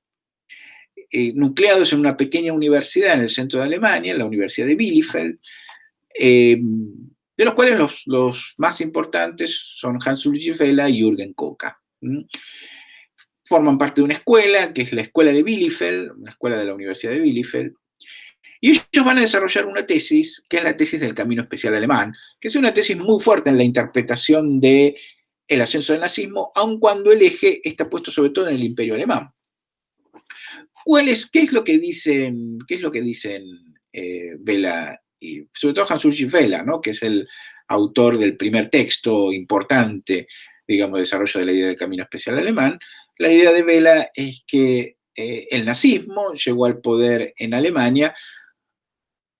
nucleados en una pequeña universidad en el centro de Alemania, en la Universidad de Bielefeld, de los cuales los más importantes son Hans-Ulrich Wehler y Jürgen Koka. Forman parte de una escuela, que es la Escuela de Bielefeld, una escuela de la Universidad de Bielefeld, y ellos van a desarrollar una tesis, que es la tesis del camino especial alemán, que es una tesis muy fuerte en la interpretación del ascenso del nazismo, aun cuando el eje está puesto sobre todo en el imperio alemán. ¿Qué es lo que dicen Wehler y sobre todo Hans-Ulrich Wehler, ¿no? Que es el autor del primer texto importante, digamos, de desarrollo de la idea del camino especial alemán? La idea de Wehler es que el nazismo llegó al poder en Alemania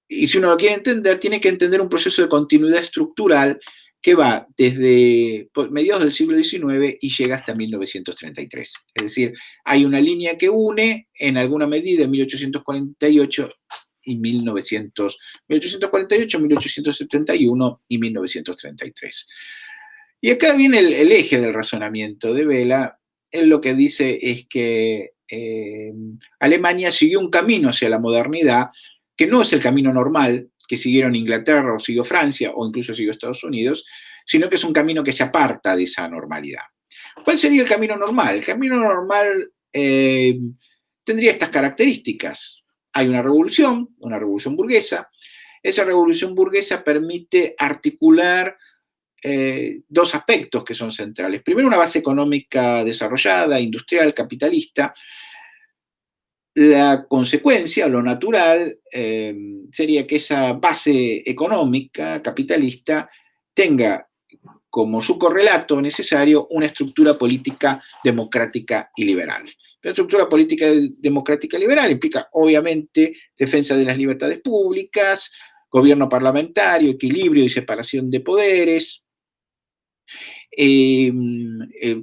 y si uno lo quiere entender, tiene que entender un proceso de continuidad estructural que va desde mediados del siglo XIX y llega hasta 1933. Es decir, hay una línea que une en alguna medida 1848 y 1848, 1871 y 1933. Y acá viene el eje del razonamiento de Vela. Él lo que dice es que Alemania siguió un camino hacia la modernidad que no es el camino normal que siguieron Inglaterra o siguió Francia o incluso siguió Estados Unidos, sino que es un camino que se aparta de esa normalidad. ¿Cuál sería el camino normal? El camino normal tendría estas características. Hay una revolución burguesa. Esa revolución burguesa permite articular dos aspectos que son centrales. Primero, una base económica desarrollada, industrial, capitalista. La consecuencia, lo natural, sería que esa base económica capitalista tenga como su correlato necesario una estructura política democrática y liberal. La estructura política democrática y liberal implica, obviamente, defensa de las libertades públicas, gobierno parlamentario, equilibrio y separación de poderes,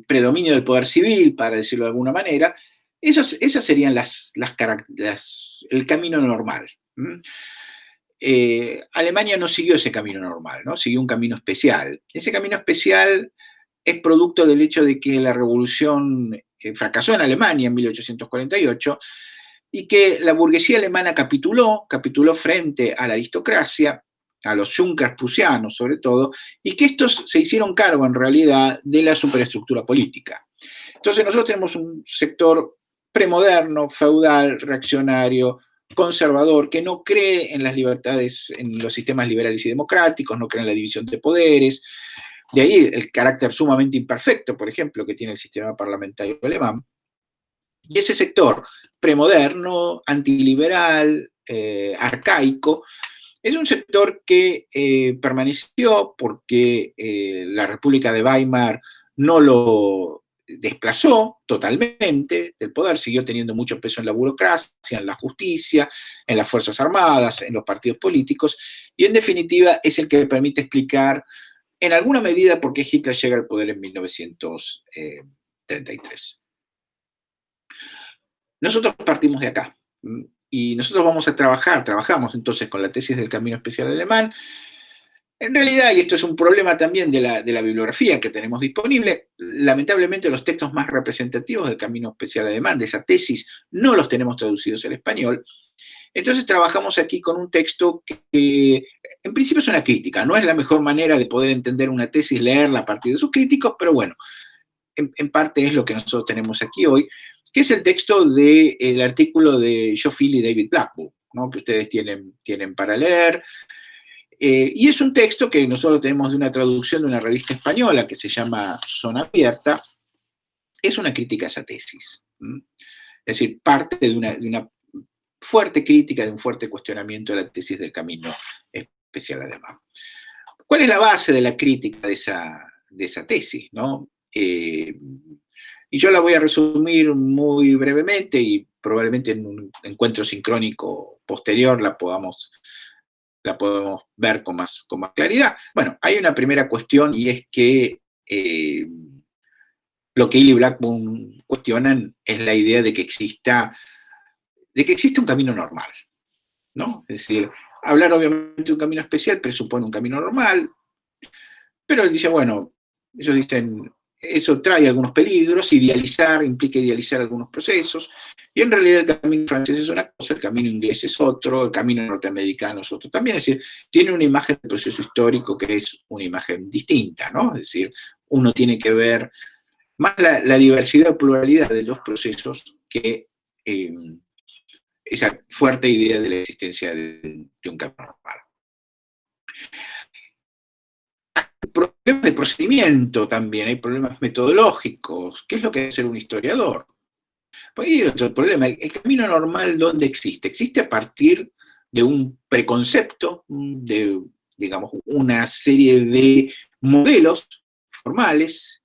predominio del poder civil, para decirlo de alguna manera. Esas serían el camino normal. Alemania no siguió ese camino normal, ¿no? Siguió un camino especial. Ese camino especial es producto del hecho de que la revolución fracasó en Alemania en 1848 y que la burguesía alemana capituló frente a la aristocracia, a los Junkers prusianos sobre todo, y que estos se hicieron cargo en realidad de la superestructura política. Entonces nosotros tenemos un sector premoderno, feudal, reaccionario, conservador, que no cree en las libertades, en los sistemas liberales y democráticos, no cree en la división de poderes. De ahí el carácter sumamente imperfecto, por ejemplo, que tiene el sistema parlamentario alemán. Y ese sector premoderno, antiliberal, arcaico, es un sector que permaneció porque la República de Weimar no lo desplazó totalmente del poder, siguió teniendo mucho peso en la burocracia, en la justicia, en las Fuerzas Armadas, en los partidos políticos, y en definitiva es el que permite explicar en alguna medida por qué Hitler llega al poder en 1933. Nosotros partimos de acá y nosotros vamos a trabajamos entonces con la tesis del Camino Especial Alemán. En realidad, y esto es un problema también de la bibliografía que tenemos disponible, lamentablemente los textos más representativos del Camino Especial Alemán, de esa tesis, no los tenemos traducidos al español. Entonces trabajamos aquí con un texto que en principio es una crítica, no es la mejor manera de poder entender una tesis, leerla a partir de sus críticos, pero bueno, en parte es lo que nosotros tenemos aquí hoy, que es el texto del artículo de Joe Field y David Blackburn, ¿no? Que ustedes tienen para leer. Y es un texto que nosotros tenemos de una traducción de una revista española que se llama Zona Abierta. Es una crítica a esa tesis. Es decir, parte de una fuerte crítica, de un fuerte cuestionamiento de la tesis del Camino Especial Alemán. ¿Cuál es la base de la crítica de esa tesis, ¿no? Y yo la voy a resumir muy brevemente y probablemente en un encuentro sincrónico posterior la podemos ver con más claridad. Bueno, hay una primera cuestión y es que lo que Hill y Blackburn cuestionan es la idea de que existe un camino normal, ¿no? Es decir, hablar obviamente de un camino especial presupone un camino normal, pero él dice, bueno, ellos dicen, eso trae algunos peligros, implica idealizar algunos procesos, y en realidad el camino francés es una cosa, el camino inglés es otro, el camino norteamericano es otro también, es decir, tiene una imagen del proceso histórico que es una imagen distinta, ¿no? Es decir, uno tiene que ver más la diversidad o pluralidad de los procesos que esa fuerte idea de la existencia de un camino normal. Hay problemas de procedimiento también, hay problemas metodológicos. ¿Qué es lo que debe ser un historiador? Pues hay otro problema. El camino normal, ¿dónde existe? Existe a partir de un preconcepto, de, digamos, una serie de modelos formales,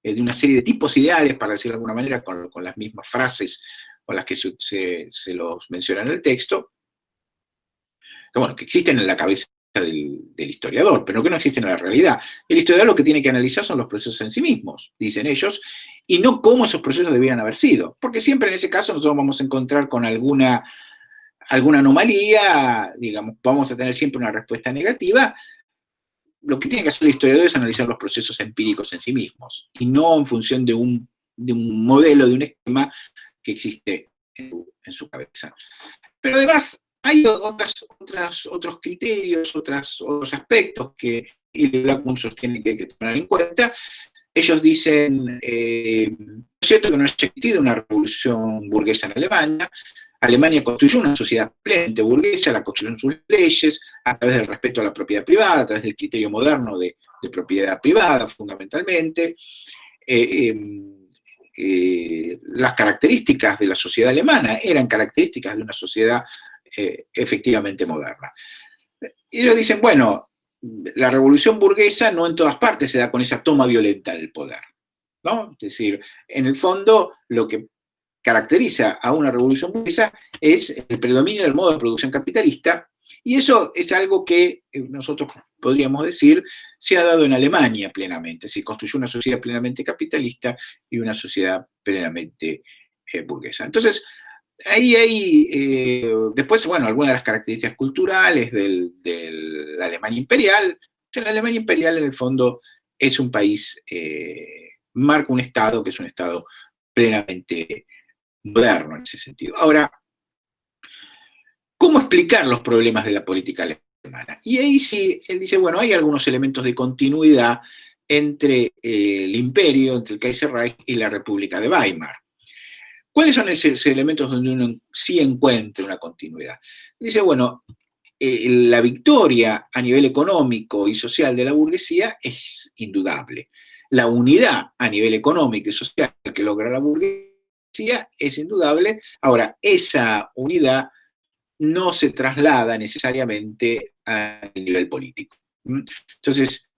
de una serie de tipos ideales, para decirlo de alguna manera, con las mismas frases con las que se los menciona en el texto, que existen en la cabeza del historiador, pero que no existen en la realidad. El historiador lo que tiene que analizar son los procesos en sí mismos, dicen ellos, y no cómo esos procesos debieran haber sido, porque siempre en ese caso nosotros vamos a encontrar con alguna anomalía, digamos, vamos a tener siempre una respuesta negativa. Lo que tiene que hacer el historiador es analizar los procesos empíricos en sí mismos, y no en función de un modelo, de un esquema que existe en su cabeza. Pero además hay otros criterios, otros aspectos que Blackburn sostiene que hay que tomar en cuenta. Ellos dicen, es cierto que no ha existido una revolución burguesa en Alemania. Alemania construyó una sociedad plenamente burguesa, la construyó en sus leyes, a través del respeto a la propiedad privada, a través del criterio moderno de propiedad privada, fundamentalmente. Las características de la sociedad alemana eran características de una sociedad efectivamente moderna. Y ellos dicen, bueno, la revolución burguesa no en todas partes se da con esa toma violenta del poder, ¿no? Es decir, en el fondo lo que caracteriza a una revolución burguesa es el predominio del modo de producción capitalista, y eso es algo que nosotros podríamos decir se ha dado en Alemania plenamente. Se construyó una sociedad plenamente capitalista y una sociedad plenamente burguesa. Entonces, ahí hay, después, bueno, algunas de las características culturales de la Alemania imperial. La Alemania imperial, en el fondo, es un país, marca un Estado que es un Estado plenamente moderno en ese sentido. Ahora, ¿cómo explicar los problemas de la política alemana? Y ahí sí, él dice, bueno, hay algunos elementos de continuidad entre el imperio, entre el Kaiserreich y la República de Weimar. ¿Cuáles son esos elementos donde uno sí encuentra una continuidad? Dice, bueno, la victoria a nivel económico y social de la burguesía es indudable. La unidad a nivel económico y social que logra la burguesía es indudable. Ahora, esa unidad no se traslada necesariamente a nivel político. Entonces,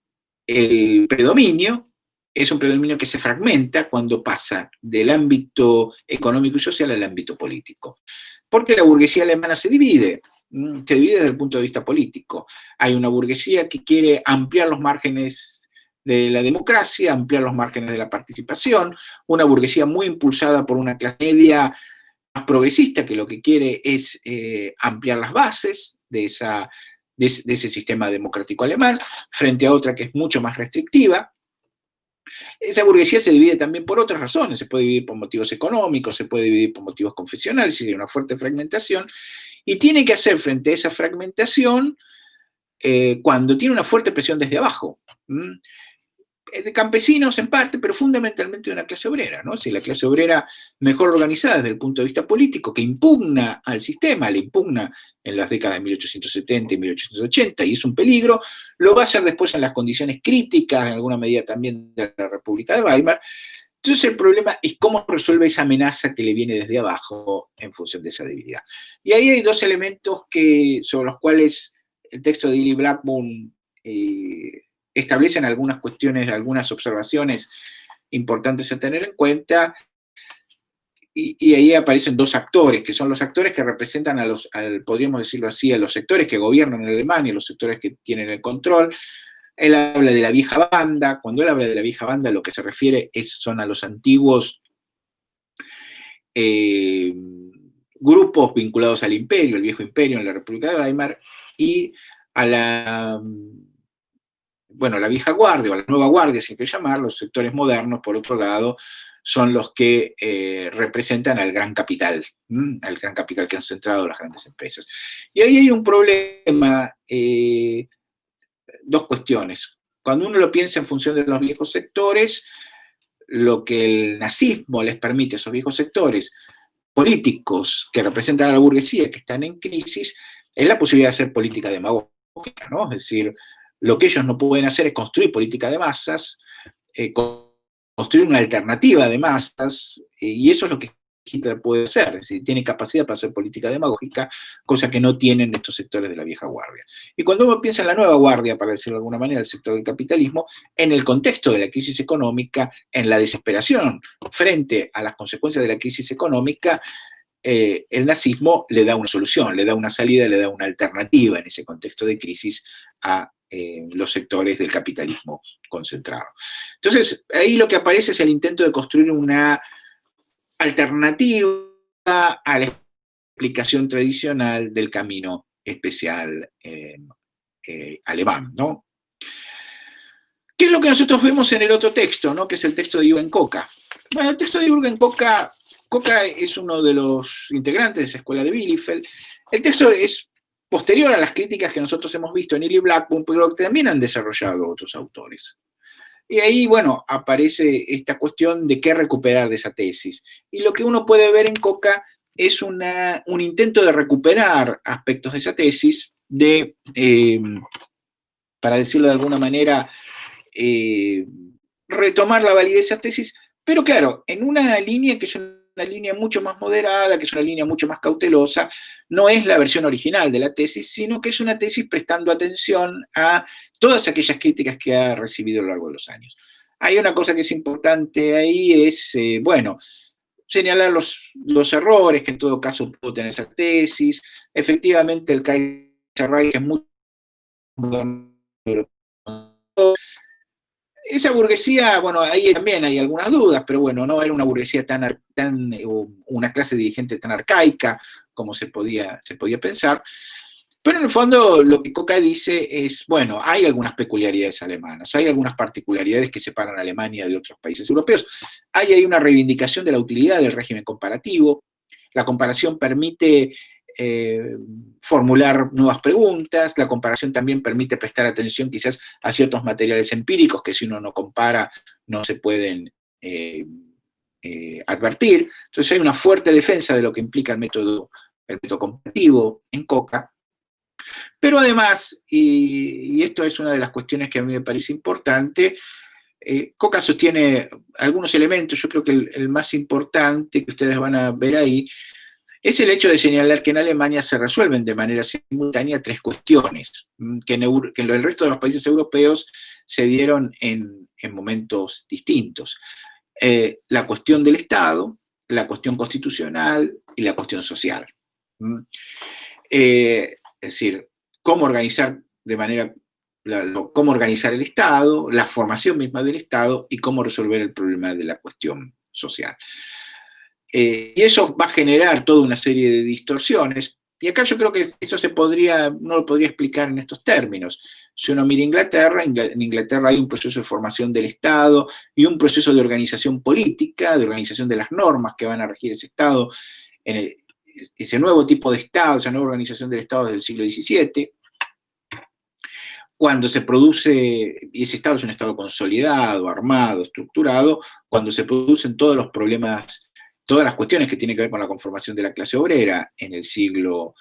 el predominio es un predominio que se fragmenta cuando pasa del ámbito económico y social al ámbito político. Porque la burguesía alemana se divide desde el punto de vista político. Hay una burguesía que quiere ampliar los márgenes de la democracia, ampliar los márgenes de la participación, una burguesía muy impulsada por una clase media más progresista que lo que quiere es ampliar las bases de ese sistema democrático alemán, frente a otra que es mucho más restrictiva. Esa burguesía se divide también por otras razones, se puede dividir por motivos económicos, se puede dividir por motivos confesionales, hay una fuerte fragmentación, y tiene que hacer frente a esa fragmentación cuando tiene una fuerte presión desde abajo. De campesinos en parte, pero fundamentalmente de una clase obrera, ¿no? Si la clase obrera mejor organizada desde el punto de vista político, que impugna al sistema, le impugna en las décadas de 1870 y 1880, y es un peligro, lo va a hacer después en las condiciones críticas, en alguna medida también de la República de Weimar. Entonces el problema es cómo resuelve esa amenaza que le viene desde abajo en función de esa debilidad. Y ahí hay dos elementos sobre los cuales el texto de Illy Blackburn establecen algunas cuestiones, algunas observaciones importantes a tener en cuenta, y ahí aparecen dos actores, que son los actores que representan podríamos decirlo así, a los sectores que gobiernan en Alemania, los sectores que tienen el control. Él habla de la vieja banda. Cuando él habla de la vieja banda, lo que se refiere son a los antiguos grupos vinculados al imperio, el viejo imperio en la República de Weimar, y a la vieja guardia o la nueva guardia, si hay que llamar, los sectores modernos, por otro lado, son los que representan al gran capital que han centrado las grandes empresas. Y ahí hay un problema, dos cuestiones. Cuando uno lo piensa en función de los viejos sectores, lo que el nazismo les permite a esos viejos sectores políticos que representan a la burguesía, que están en crisis, es la posibilidad de hacer política demagógica, ¿no? Es decir, lo que ellos no pueden hacer es construir política de masas, construir una alternativa de masas, y eso es lo que Hitler puede hacer, es decir, tiene capacidad para hacer política demagógica, cosa que no tienen estos sectores de la vieja guardia. Y cuando uno piensa en la nueva guardia, para decirlo de alguna manera, el sector del capitalismo, en el contexto de la crisis económica, en la desesperación frente a las consecuencias de la crisis económica, el nazismo le da una solución, le da una salida, le da una alternativa en ese contexto de crisis a los sectores del capitalismo concentrado. Entonces, ahí lo que aparece es el intento de construir una alternativa a la explicación tradicional del camino especial alemán, ¿no? ¿Qué es lo que nosotros vemos en el otro texto, ¿no? Que es el texto de Jürgen Koka? Bueno, el texto de Jürgen Koka es uno de los integrantes de esa escuela de Bielefeld. El texto es posterior a las críticas que nosotros hemos visto en Illy Blackburn, pero que también han desarrollado otros autores. Y ahí, bueno, aparece esta cuestión de qué recuperar de esa tesis. Y lo que uno puede ver en Koka es un intento de recuperar aspectos de esa tesis, para decirlo de alguna manera, retomar la validez de esa tesis, pero claro, en una línea que es una línea mucho más moderada, que es una línea mucho más cautelosa, no es la versión original de la tesis, sino que es una tesis prestando atención a todas aquellas críticas que ha recibido a lo largo de los años. Hay una cosa que es importante ahí, es, señalar los errores que en todo caso pudo tener esa tesis. Efectivamente, el Kaiserreich es muy moderno, esa burguesía, bueno, ahí también hay algunas dudas, pero bueno, no era una burguesía una clase dirigente tan arcaica como se podía pensar. Pero en el fondo lo que Coca dice es, bueno, hay algunas peculiaridades alemanas, hay algunas particularidades que separan a Alemania de otros países europeos. Hay ahí una reivindicación de la utilidad del régimen comparativo. La comparación permite formular nuevas preguntas, la comparación también permite prestar atención quizás a ciertos materiales empíricos que si uno no compara no se pueden advertir. Entonces hay una fuerte defensa de lo que implica el método comparativo en Coca. Pero además, y esto es una de las cuestiones que a mí me parece importante, Coca sostiene algunos elementos, yo creo que el más importante que ustedes van a ver ahí es el hecho de señalar que en Alemania se resuelven de manera simultánea tres cuestiones que en el resto de los países europeos se dieron en momentos distintos. La cuestión del Estado, la cuestión constitucional y la cuestión social. Es decir, cómo organizar de manera, cómo organizar el Estado, la formación misma del Estado y cómo resolver el problema de la cuestión social. Y eso va a generar toda una serie de distorsiones. Y acá yo creo que eso no lo podría explicar en estos términos. Si uno mira Inglaterra, en Inglaterra hay un proceso de formación del Estado y un proceso de organización política, de organización de las normas que van a regir ese Estado, ese nuevo tipo de Estado, esa nueva organización del Estado del siglo XVII. Cuando se produce, y ese Estado es un Estado consolidado, armado, estructurado, cuando se producen todos los problemas, todas las cuestiones que tienen que ver con la conformación de la clase obrera en el siglo,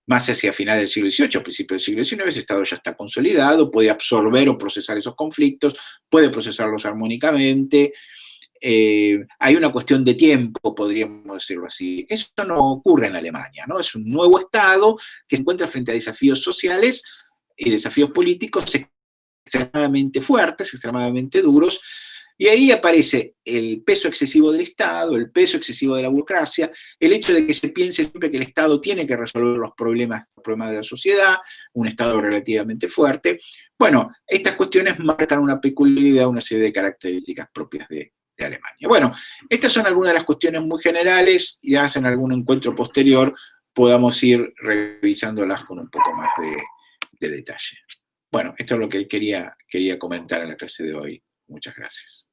más hacia final del siglo XVIII, principio del siglo XIX, ese Estado ya está consolidado, puede absorber o procesar esos conflictos, puede procesarlos armónicamente. Hay una cuestión de tiempo, podríamos decirlo así. Eso no ocurre en Alemania, ¿no? Es un nuevo Estado que se encuentra frente a desafíos sociales y desafíos políticos extremadamente fuertes, extremadamente duros, y ahí aparece el peso excesivo del Estado, el peso excesivo de la burocracia, el hecho de que se piense siempre que el Estado tiene que resolver los problemas de la sociedad, un Estado relativamente fuerte. Bueno, estas cuestiones marcan una peculiaridad, una serie de características propias de Alemania. Bueno, estas son algunas de las cuestiones muy generales, y ya en algún encuentro posterior podamos ir revisándolas con un poco más de detalle. Bueno, esto es lo que quería comentar en la clase de hoy. Muchas gracias.